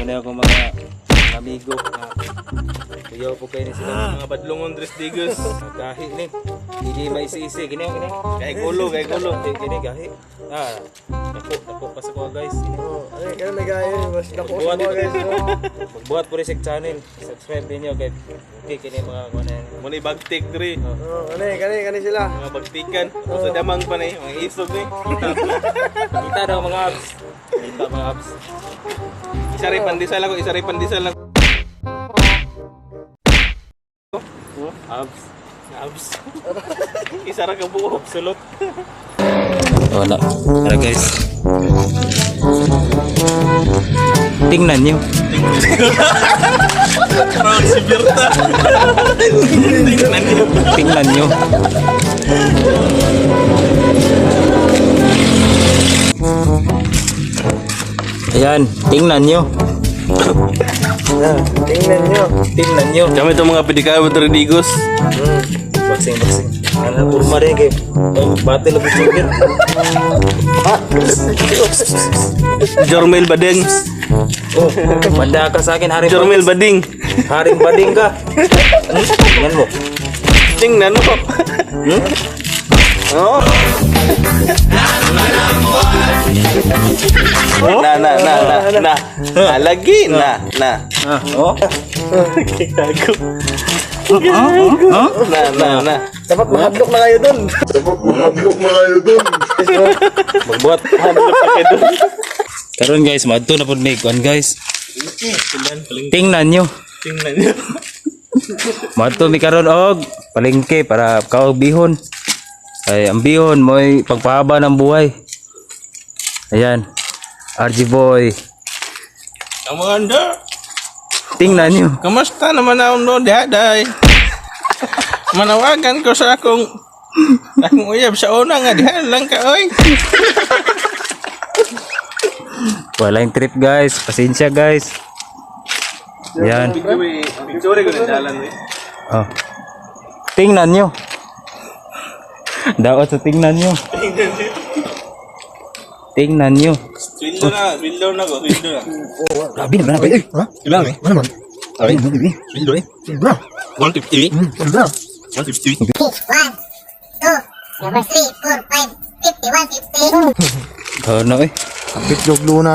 Muna ako mga amigo. Kuyaw po kayo ni sila mga badlongon Tres Digos. Gahi ni. Hindi maisi-isi. Gini. Gahi gulo. Gini gahi. Dako pa sa kuha guys. Ay, kaya may gaya. Mas dako sa mga guys. Magbuhat po rin sa channel. Subscribe din nyo. Okay, kini mga kuha. Muna bagtik diri. Kani sila. Mga bagtikan. Sa damang pa na mga isog ni. Kita daw mga abs. Kita mga abs. Isari pandisal ako, isari pandisal ako. Abs. Abs. Isara ka buo, sulot. Wala. Tara guys. Tingnan nyo. Proud si Berta. Tingnan nyo. Ayan, tingnan nyo. Tingnan nyo. Kami itong mga pedikado Tres Digos. Boxing. Ano, kurma rin kayo. Bate lebih sugir. Jormel Badeng. Oh, banda ka sa akin haring Jormel Bading. haring bading ka. Tingnan mo. Tingnan mo. Oh. Na. Lagi na. Oh. Gago. Na. Dapat mahadlok na kayo dun. Magbuhat. Karon guys, madto na pud may kuan guys. Tingnan nyo. Tingnan niyo. Madto mi karon og palengke para kaog bihon. Ay ang bihon mo'y pagpahaba ng buhay. Ayan. RG boy. Amanda. Tingnan nyo. Kamusta naman ako no, daday? Manawagan ko sa akong uyab sa una nga diha lang ka oy. Walang trip guys. Pasensya guys. Ayan. Picture ko na dalan eh. Oh. Tingnan nyo. Daot sa tingnan nyo. Tingnan nyo. Swindle na ko. Grabe naman ako. Ilang eh? Ano man? Ay, swindle eh. 150. 150. 1, 2, number 3, 4, 5, 50, 150. Oh no eh. Bitlog luna.